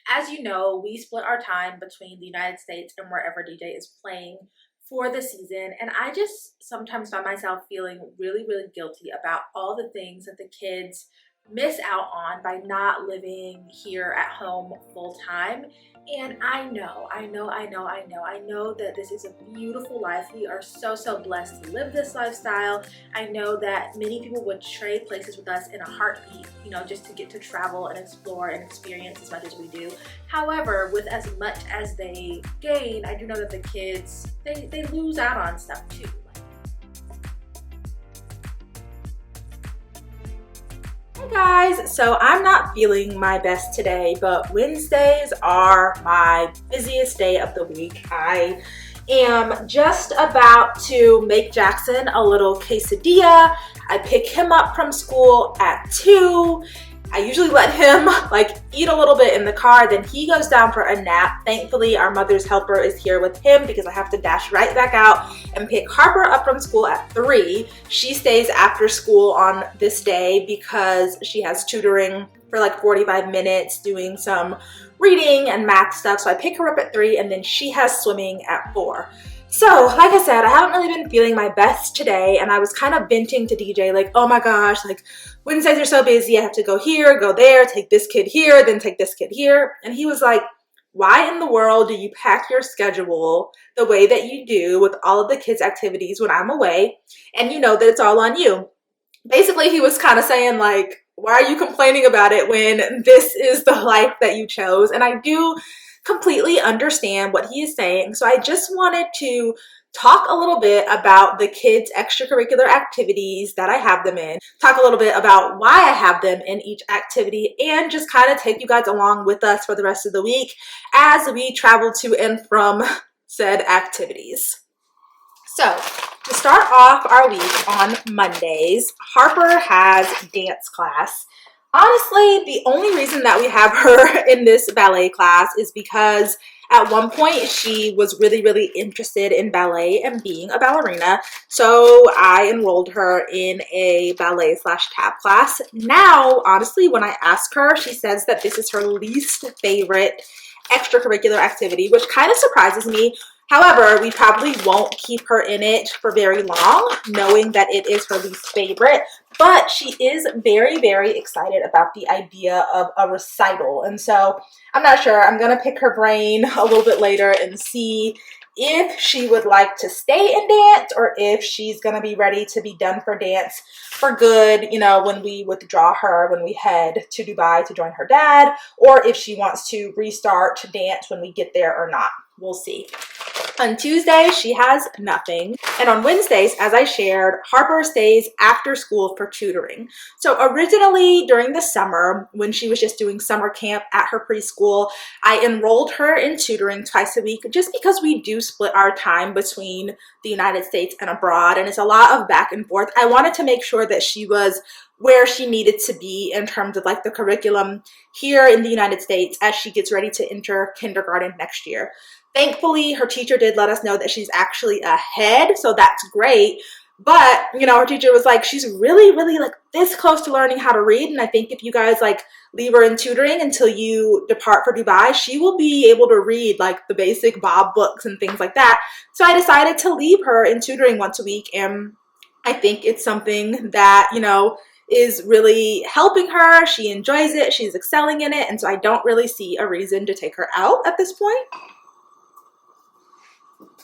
as you know, we split our time between the United States and wherever DJ is playing for the season, and I just sometimes find myself feeling really, really guilty about all the things that the kids miss out on by not living here at home full time. And I know that this is a beautiful life. We are so blessed to live this lifestyle. I know that many people would trade places with us in a heartbeat, you know, just to get to travel and explore and experience as much as we do. However, with as much as they gain, I do know that the kids, they lose out on stuff too. Hey guys, so I'm not feeling my best today, but Wednesdays are my busiest day of the week. I am just about to make Jackson a little quesadilla. I pick him up from school at 2. I usually let him like eat a little bit in the car, then he goes down for a nap. Thankfully, our mother's helper is here with him because I have to dash right back out and pick Harper up from school at 3. She stays after school on this day because she has tutoring for like 45 minutes doing some reading and math stuff. So I pick her up at 3 and then she has swimming at 4. So, like I said, I haven't really been feeling my best today, and I was kind of venting to DJ like, oh my gosh, like Wednesdays are so busy. I have to go here, go there, take this kid here, then take this kid here. And he was like, why in the world do you pack your schedule the way that you do with all of the kids' activities when I'm away, and you know that it's all on you? Basically, he was kind of saying like, why are you complaining about it when this is the life that you chose? And I do completely understand what he is saying. So I just wanted to talk a little bit about the kids' extracurricular activities that I have them in, talk a little bit about why I have them in each activity, and just kind of take you guys along with us for the rest of the week as we travel to and from said activities. So to start off our week on Mondays, Harper has dance class. Honestly, the only reason that we have her in this ballet class is because at one point she was really interested in ballet and being a ballerina. So I enrolled her in a ballet/tap class. Now, honestly, when I ask her, she says that this is her least favorite extracurricular activity, which kind of surprises me. However, we probably won't keep her in it for very long, knowing that it is her least favorite, but she is very excited about the idea of a recital. And so I'm not sure. I'm going to pick her brain a little bit later and see if she would like to stay in dance or if she's going to be ready to be done for dance for good, you know, when we withdraw her, when we head to Dubai to join her dad, or if she wants to restart dance when we get there or not. We'll see. On Tuesday, she has nothing. And on Wednesdays, as I shared, Harper stays after school for tutoring. So originally during the summer, when she was just doing summer camp at her preschool, I enrolled her in tutoring twice a week just because we do split our time between the United States and abroad. And it's a lot of back and forth. I wanted to make sure that she was where she needed to be in terms of like the curriculum here in the United States as she gets ready to enter kindergarten next year. Thankfully, her teacher did let us know that she's actually ahead, so that's great. But, you know, her teacher was like, she's really like this close to learning how to read, and I think if you guys like leave her in tutoring until you depart for Dubai, she will be able to read like the basic Bob books and things like that. So I decided to leave her in tutoring once a week, and I think it's something that, you know, is really helping her. She enjoys it, she's excelling in it, and so I don't really see a reason to take her out at this point.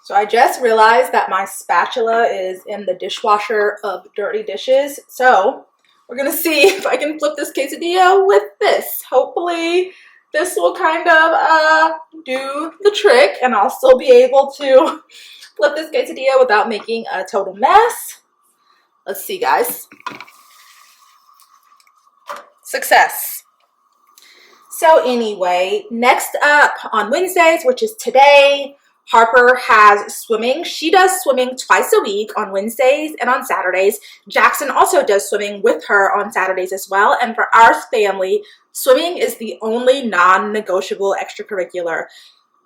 So I just realized that my spatula is in the dishwasher of dirty dishes. So we're gonna see if I can flip this quesadilla with this. Hopefully this will kind of do the trick and I'll still be able to flip this quesadilla without making a total mess. Let's see, guys. Success. So anyway, next up on Wednesdays, which is today, Harper has swimming. She does swimming twice a week on Wednesdays and on Saturdays. Jackson also does swimming with her on Saturdays as well. And for our family, swimming is the only non-negotiable extracurricular.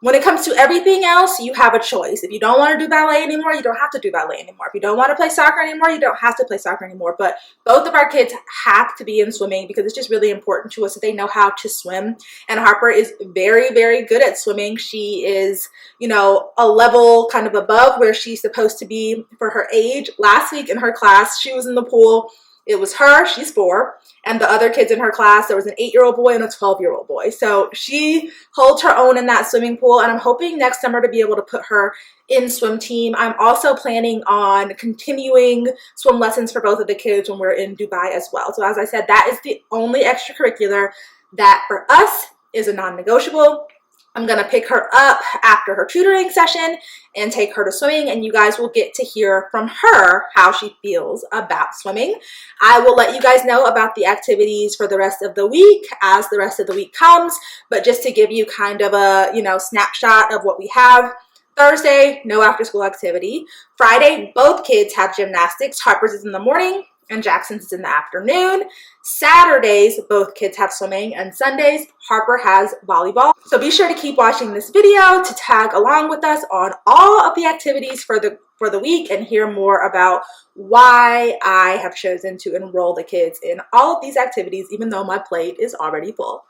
when it comes to everything else, you have a choice. If you don't want to do ballet anymore, you don't have to do ballet anymore. If you don't want to play soccer anymore, you don't have to play soccer anymore. But both of our kids have to be in swimming because it's just really important to us that they know how to swim. And Harper is very, very good at swimming. She is, you know, a level kind of above where she's supposed to be for her age. Last week in her class, she was in the pool. It was her, she's 4, and the other kids in her class, there was an 8-year-old boy and a 12-year-old boy. So she holds her own in that swimming pool, and I'm hoping next summer to be able to put her in swim team. I'm also planning on continuing swim lessons for both of the kids when we're in Dubai as well. So as I said, that is the only extracurricular that for us is a non-negotiable. I'm going to pick her up after her tutoring session and take her to swimming, and you guys will get to hear from her how she feels about swimming. I will let you guys know about the activities for the rest of the week as the rest of the week comes, but just to give you kind of a, you know, snapshot of what we have. Thursday, no after school activity. Friday, both kids have gymnastics. Harper's is in the morning and Jackson's is in the afternoon. Saturdays, both kids have swimming, and Sundays, Harper has volleyball. So be sure to keep watching this video to tag along with us on all of the activities for the week and hear more about why I have chosen to enroll the kids in all of these activities, even though my plate is already full.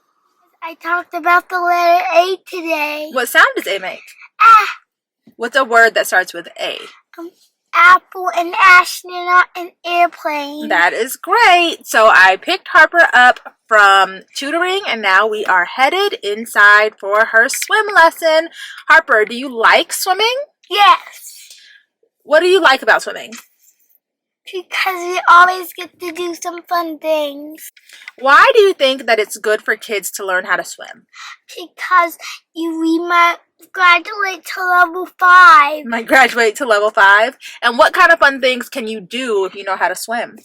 I talked about the letter A today. What sound does A make? Ah. What's a word that starts with A? Apple, an astronaut, an airplane. That is great. So I picked Harper up from tutoring, and now we are headed inside for her swim lesson. Harper, do you like swimming? Yes. What do you like about swimming? Because we always get to do some fun things. Why do you think that it's good for kids to learn how to swim? Because we might graduate to level 5. Might graduate to level 5? And what kind of fun things can you do if you know how to swim?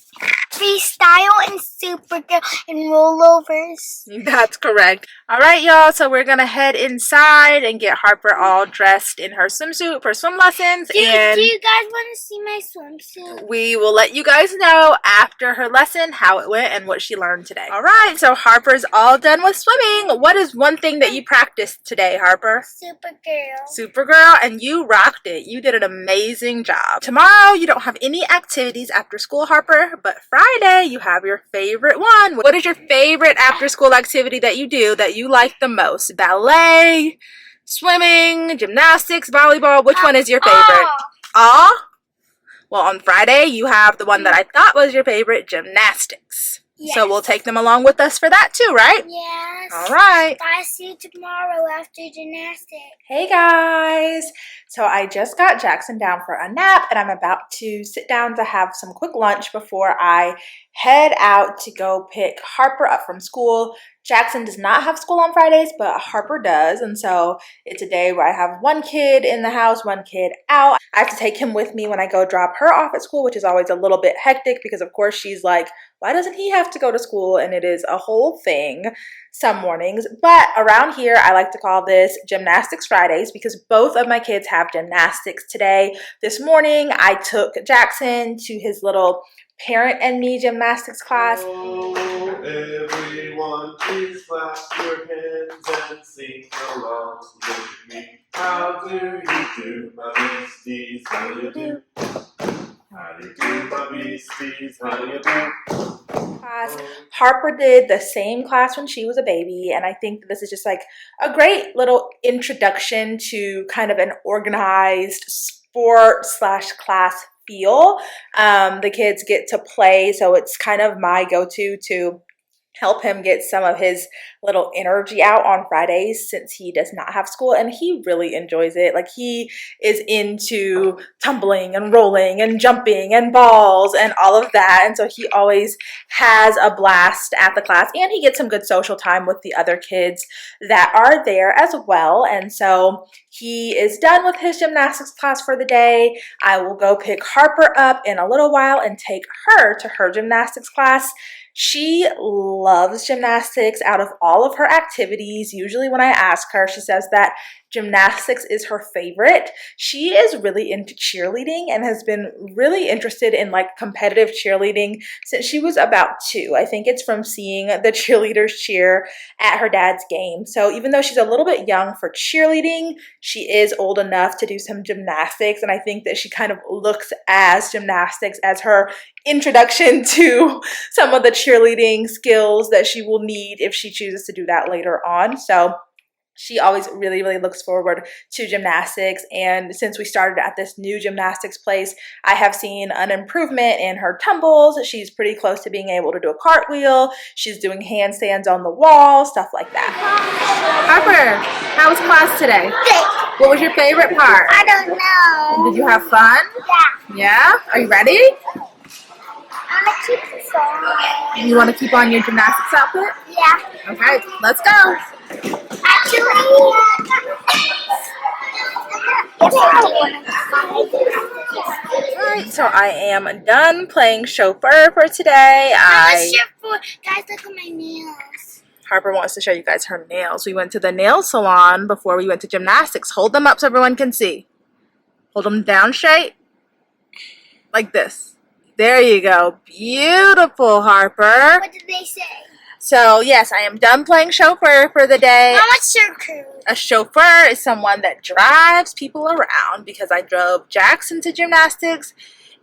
Freestyle and Supergirl and rollovers. That's correct. All right, y'all. So we're going to head inside and get Harper all dressed in her swimsuit for swim lessons. Do you guys want to see my swimsuit? We will let you guys know after her lesson how it went and what she learned today. All right. So Harper's all done with swimming. What is one thing that you practiced today, Harper? Supergirl, and you rocked it. You did an amazing job. Tomorrow, you don't have any activities after school, Harper, but Friday, you have your favorite one. What is your favorite after school activity that you do that you like the most? Ballet, swimming, gymnastics, volleyball? Which one is your favorite? All? Well, on Friday, you have the one that I thought was your favorite, gymnastics. Yes. So we'll take them along with us for that too, right? Yes. All right. I'll see you tomorrow after gymnastics. Hey guys. So I just got Jackson down for a nap, and I'm about to sit down to have some quick lunch before I head out to go pick Harper up from school. Jackson does not have school on Fridays, but Harper does. And so it's a day where I have one kid in the house, one kid out. I have to take him with me when I go drop her off at school, which is always a little bit hectic because of course she's like, why doesn't he have to go to school? And it is a whole thing some mornings. But around here, I like to call this Gymnastics Fridays because both of my kids have gymnastics today. This morning, I took Jackson to his little parent and me gymnastics class. Oh, everyone, please clap your hands and sing along with me. How do you do, my beasties? How do you do? How do you do, my beasties? How do you do? Harper did the same class when she was a baby, and I think this is just like a great little introduction to kind of an organized sport/class feel. The kids get to play, so it's kind of my go-to to help him get some of his little energy out on Fridays since he does not have school, and he really enjoys it. Like, he is into tumbling and rolling and jumping and balls and all of that, and so he always has a blast at the class, and he gets some good social time with the other kids that are there as well. And so he is done with his gymnastics class for the day. I will go pick Harper up in a little while and take her to her gymnastics class. She loves gymnastics. Out of all of her activities, usually when I ask her, she says that gymnastics is her favorite. She is really into cheerleading and has been really interested in like competitive cheerleading since she was about 2. I think it's from seeing the cheerleaders cheer at her dad's game. So even though she's a little bit young for cheerleading, she is old enough to do some gymnastics, and I think that she kind of looks as gymnastics as her introduction to some of the cheerleading skills that she will need if she chooses to do that later on. So she always really, really looks forward to gymnastics. And since we started at this new gymnastics place, I have seen an improvement in her tumbles. She's pretty close to being able to do a cartwheel. She's doing handstands on the wall, stuff like that. Harper, how was class today? Good. What was your favorite part? I don't know. Did you have fun? Yeah. Yeah? Are you ready? I'm gonna keep this on. You want to keep on your gymnastics outfit? Yeah. Okay, let's go. Actually, Alright, so I am done playing chauffeur for today. guys, look at my nails. Harper wants to show you guys her nails. We went to the nail salon before we went to gymnastics. Hold them up so everyone can see. Hold them down straight. Like this. There you go. Beautiful, Harper. What did they say? So, yes, I am done playing chauffeur for the day. How much circle? A chauffeur is someone that drives people around, because I drove Jackson to gymnastics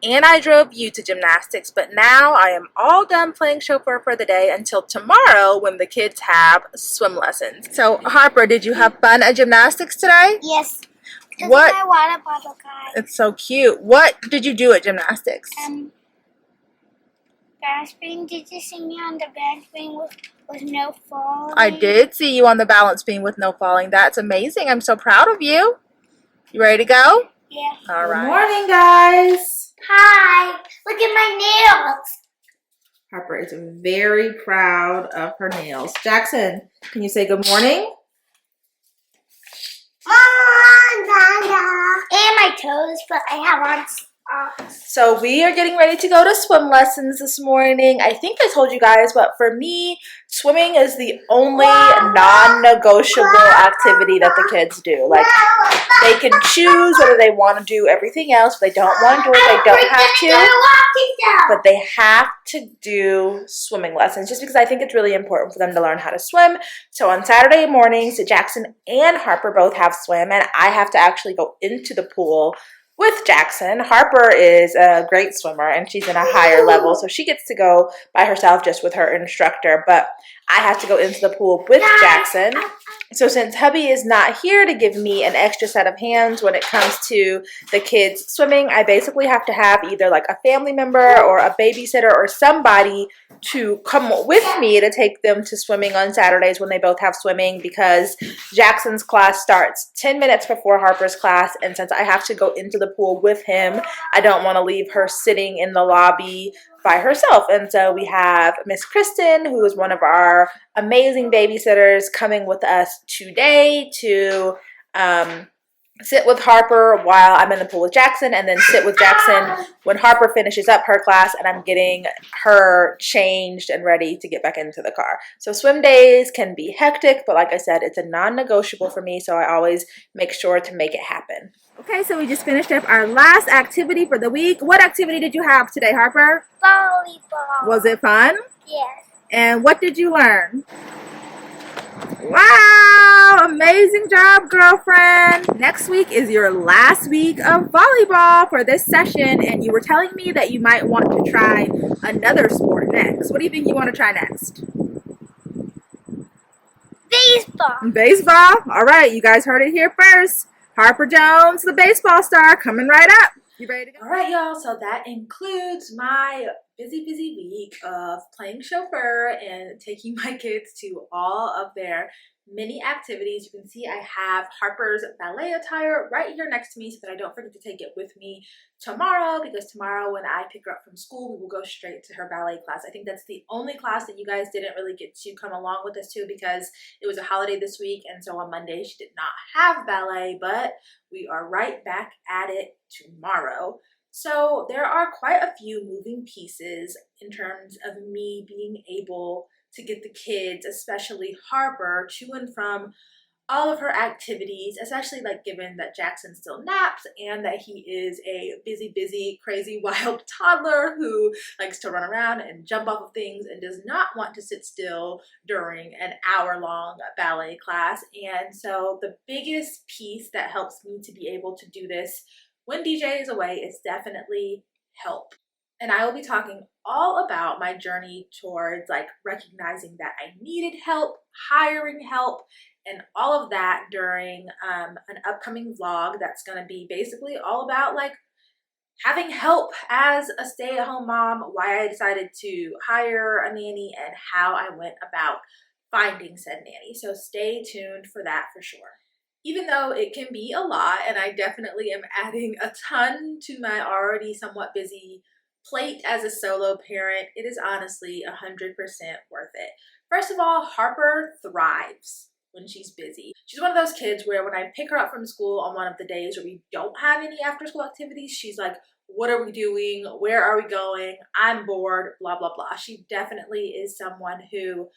and I drove you to gymnastics. But now I am all done playing chauffeur for the day until tomorrow when the kids have swim lessons. So, Harper, did you have fun at gymnastics today? Yes. What? My water bottle, guys. It's so cute. What did you do at gymnastics? Balance beam. Did you see me on the balance beam with no falling? I did see you on the balance beam with no falling. That's amazing. I'm so proud of you. You ready to go? Yeah. All right. Good morning, guys. Hi. Look at my nails. Harper is very proud of her nails. Jackson, can you say good morning? And my toes, but I have on socks. So we are getting ready to go to swim lessons this morning. I think I told you guys, but for me, swimming is the only non-negotiable activity that the kids do. Like, they can choose whether they want to do everything else. If they don't want to do it, they don't have to. But they have to do swimming lessons just because I think it's really important for them to learn how to swim. So on Saturday mornings, Jackson and Harper both have swim, and I have to actually go into the pool with Jackson. Harper is a great swimmer and she's in a higher level, so she gets to go by herself just with her instructor, but I have to go into the pool with Jackson. So since hubby is not here to give me an extra set of hands when it comes to the kids swimming, I basically have to have either like a family member or a babysitter or somebody to come with me to take them to swimming on Saturdays when they both have swimming, because Jackson's class starts 10 minutes before Harper's class, and since I have to go into the pool with him, I don't want to leave her sitting in the lobby by herself. And so we have Miss Kristen, who is one of our amazing babysitters, coming with us today to sit with Harper while I'm in the pool with Jackson, and then sit with Jackson when Harper finishes up her class and I'm getting her changed and ready to get back into the car. So swim days can be hectic, but like I said, it's a non-negotiable for me, so I always make sure to make it happen. Okay, so we just finished up our last activity for the week. What activity did you have today, Harper? Volleyball. Was it fun? Yes. And what did you learn? Wow, amazing job, girlfriend. Next week is your last week of volleyball for this session, and you were telling me that you might want to try another sport next. What do you think you want to try next? Baseball. Baseball? All right, you guys heard it here first. Harper Jones, the baseball star, coming right up. You ready to go? All right, y'all, so that includes my busy week of playing chauffeur and taking my kids to all of their mini activities. You can see I have Harper's ballet attire right here next to me so that I don't forget to take it with me tomorrow, because tomorrow when I pick her up from school, we will go straight to her ballet class. I think that's the only class that you guys didn't really get to come along with us to because it was a holiday this week, and so on Monday she did not have ballet, but we are right back at it tomorrow. So there are quite a few moving pieces in terms of me being able to get the kids, especially Harper, to and from all of her activities, especially like given that Jackson still naps and that he is a busy, crazy, wild toddler who likes to run around and jump off of things and does not want to sit still during an hour-long ballet class. And so the biggest piece that helps me to be able to do this when DJ is away is definitely help. And I will be talking all about my journey towards like recognizing that I needed help, hiring help, and all of that during an upcoming vlog that's going to be basically all about like having help as a stay-at-home mom, why I decided to hire a nanny, and how I went about finding said nanny. So stay tuned for that for sure. Even though it can be a lot, and I definitely am adding a ton to my already somewhat busy plate as a solo parent, it is honestly 100% worth it. First of all, Harper thrives when she's busy. She's one of those kids where when I pick her up from school on one of the days where we don't have any after school activities, she's like, what are we doing? Where are we going? I'm bored, blah, blah, blah. She definitely is someone who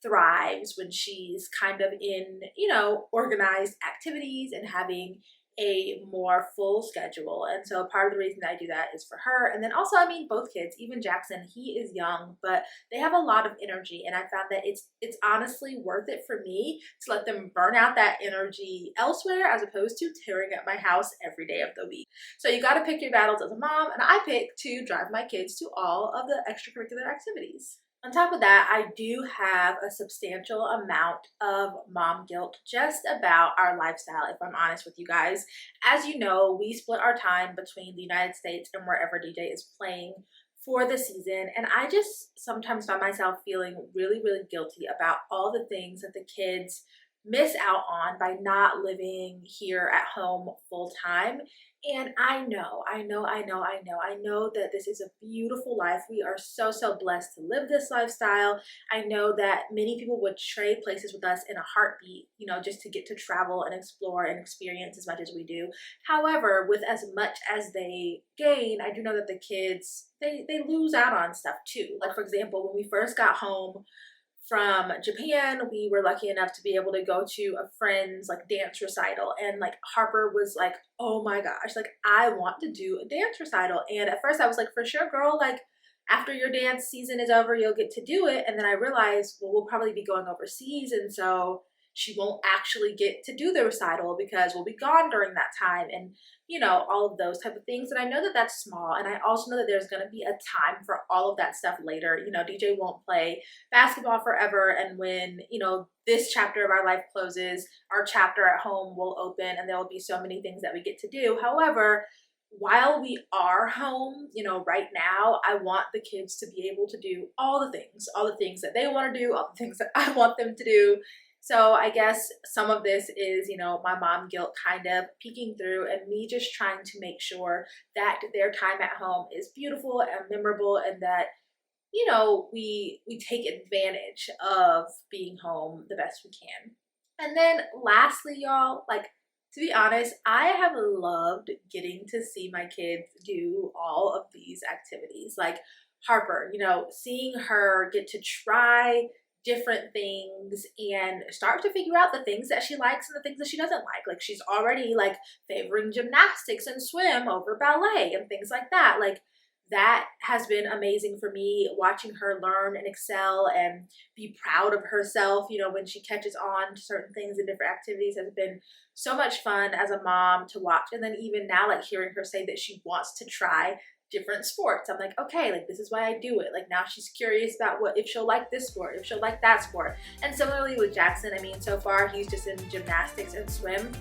thrives when she's kind of in, you know, organized activities and having a more full schedule. And so part of the reason that I do that is for her. And then also, I mean, both kids, even Jackson, he is young, but they have a lot of energy. And I found that it's honestly worth it for me to let them burn out that energy elsewhere as opposed to tearing up my house every day of the week. So you got to pick your battles as a mom. And I pick to drive my kids to all of the extracurricular activities. On top of that, I do have a substantial amount of mom guilt just about our lifestyle, if I'm honest with you guys. As you know, we split our time between the United States and wherever DJ is playing for the season, and I just sometimes find myself feeling really guilty about all the things that the kids miss out on by not living here at home full time. And I know that this is a beautiful life. We are so blessed to live this lifestyle. I know that many people would trade places with us in a heartbeat, you know, just to get to travel and explore and experience as much as we do. However, with as much as they gain, I do know that the kids, they lose out on stuff too. Like, for example, when we first got home from Japan, we were lucky enough to be able to go to a friend's like dance recital, and like Harper was like, oh my gosh, like I want to do a dance recital. And at first I was like, for sure girl, like after your dance season is over you'll get to do it. And then I realized, well, we'll probably be going overseas, and so she won't actually get to do the recital because we'll be gone during that time, and you know, all of those type of things. And I know that that's small, and I also know that there's going to be a time for all of that stuff later. You know, DJ won't play basketball forever, and when, you know, this chapter of our life closes, our chapter at home will open, and there will be so many things that we get to do. However, while we are home, you know, right now, I want the kids to be able to do all the things that they want to do, all the things that I want them to do. So I guess some of this is, you know, my mom guilt kind of peeking through, and me just trying to make sure that their time at home is beautiful and memorable, and that, you know, we take advantage of being home the best we can. And then lastly, y'all, like, to be honest, I have loved getting to see my kids do all of these activities. Like Harper, you know, seeing her get to try different things and start to figure out the things that she likes and the things that she doesn't like. Like she's already like favoring gymnastics and swim over ballet and things like that. Like that has been amazing for me, watching her learn and excel and be proud of herself, you know, when she catches on to certain things and different activities has been so much fun as a mom to watch. And then even now, like hearing her say that she wants to try different sports, I'm like, okay, like this is why I do it. Like now she's curious about what, if she'll like this sport, if she'll like that sport. And similarly with Jackson, I mean, so far he's just in gymnastics and swim,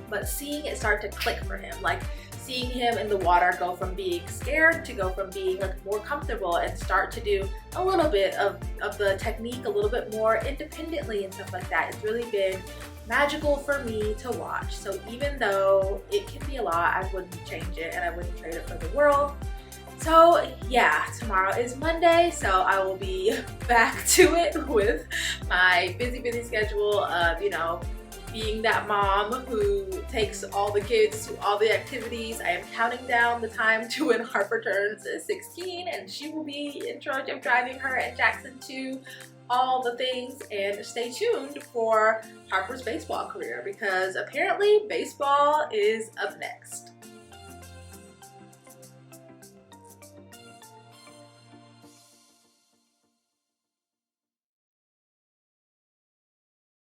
but seeing it start to click for him, like seeing him in the water go from being scared to go from being like more comfortable and start to do a little bit of the technique a little bit more independently and stuff like that. It's really been magical for me to watch. So even though it can be a lot, I wouldn't change it and I wouldn't trade it for the world. So yeah, tomorrow is Monday, so I will be back to it with my busy schedule of, you know, being that mom who takes all the kids to all the activities. I am counting down the time to when Harper turns 16 and she will be in charge of driving her and Jackson to all the things. And stay tuned for Harper's baseball career because apparently baseball is up next.